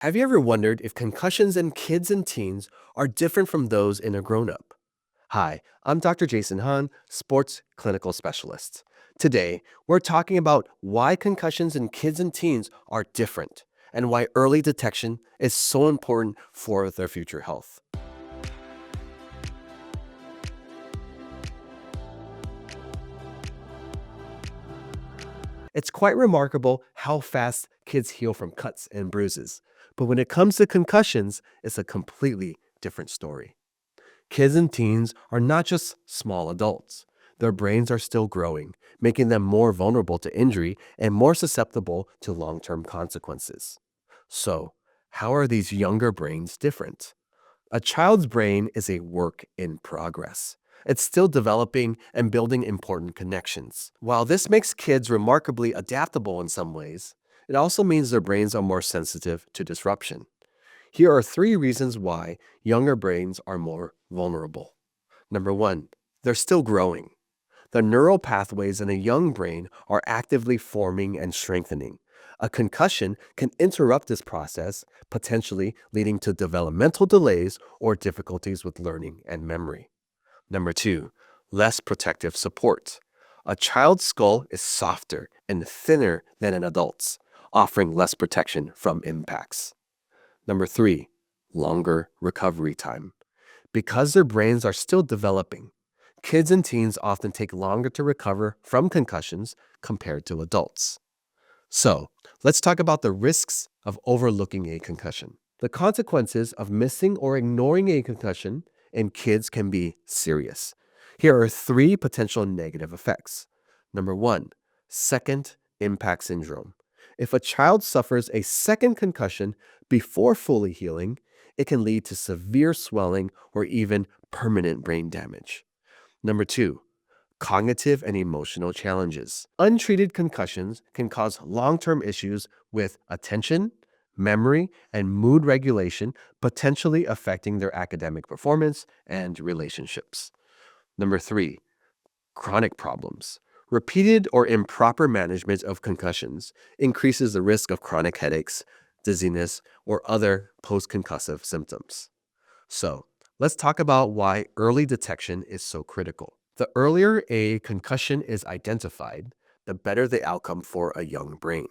Have you ever wondered if concussions in kids and teens are different from those in a grown up? Hi, I'm Dr. Jason Hahn, sports clinical specialist. Today, we're talking about why concussions in kids and teens are different and why early detection is so important for their future health. It's quite remarkable how fast kids heal from cuts and bruises. But when it comes to concussions, it's a completely different story. Kids and teens are not just small adults. Their brains are still growing, making them more vulnerable to injury and more susceptible to long term consequences. So, how are these younger brains different? A child's brain is a work in progress. It's still developing and building important connections. While this makes kids remarkably adaptable in some ways, it also means their brains are more sensitive to disruption. Here are three reasons why younger brains are more vulnerable. Number one, they're still growing. The neural pathways in a young brain are actively forming and strengthening. A concussion can interrupt this process, potentially leading to developmental delays or difficulties with learning and memory. Number two, less protective support. A child's skull is softer and thinner than an adult's, offering less protection from impacts. Number three, longer recovery time. Because their brains are still developing, kids and teens often take longer to recover from concussions compared to adults. So, let's talk about the risks of overlooking a concussion. The consequences of missing or ignoring a concussion in kids can be serious. Here are three potential negative effects. Number one, second impact syndrome. If a child suffers a second concussion before fully healing, it can lead to severe swelling or even permanent brain damage. Number two, cognitive and emotional challenges. Untreated concussions can cause long term issues with attention, memory, and mood regulation, potentially affecting their academic performance and relationships. Number three, chronic problems. Repeated or improper management of concussions increases the risk of chronic headaches, dizziness, or other post concussive symptoms. So, let's talk about why early detection is so critical. The earlier a concussion is identified, the better the outcome for a young brain.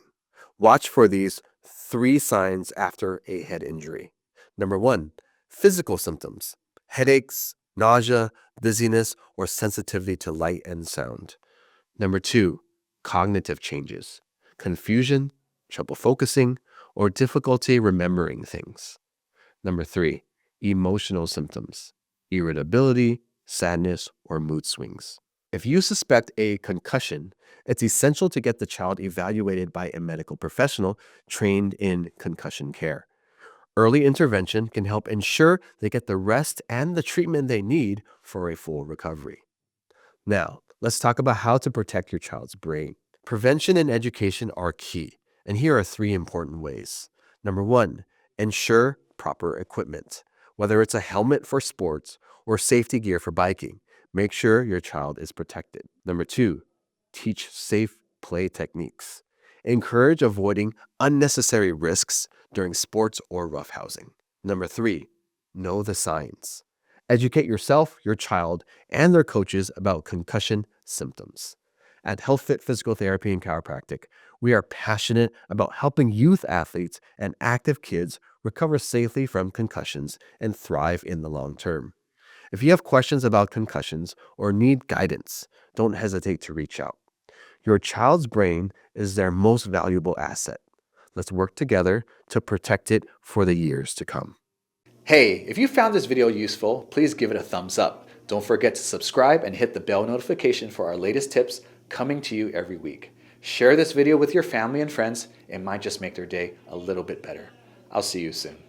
Watch for these three signs after a head injury. Number one, physical symptoms: headaches, nausea, dizziness, or sensitivity to light and sound. Number two, cognitive changes: confusion, trouble focusing, or difficulty remembering things. Number three, emotional symptoms: irritability, sadness, or mood swings. If you suspect a concussion, it's essential to get the child evaluated by a medical professional trained in concussion care. Early intervention can help ensure they get the rest and the treatment they need for a full recovery. Now, let's talk about how to protect your child's brain. Prevention and education are key, and here are three important ways. Number one, ensure proper equipment. Whether it's a helmet for sports or safety gear for biking, make sure your child is protected. Number two, teach safe play techniques. Encourage avoiding unnecessary risks during sports or roughhousing. Number three, know the signs. Educate yourself, your child, and their coaches about concussion symptoms. At HealthFit Physical Therapy and Chiropractic, we are passionate about helping youth athletes and active kids recover safely from concussions and thrive in the long term. If you have questions about concussions or need guidance, don't hesitate to reach out. Your child's brain is their most valuable asset. Let's work together to protect it for the years to come. Hey, if you found this video useful, please give it a thumbs up. Don't forget to subscribe and hit the bell notification for our latest tips coming to you every week. Share this video with your family and friends. It might just make their day a little bit better. I'll see you soon.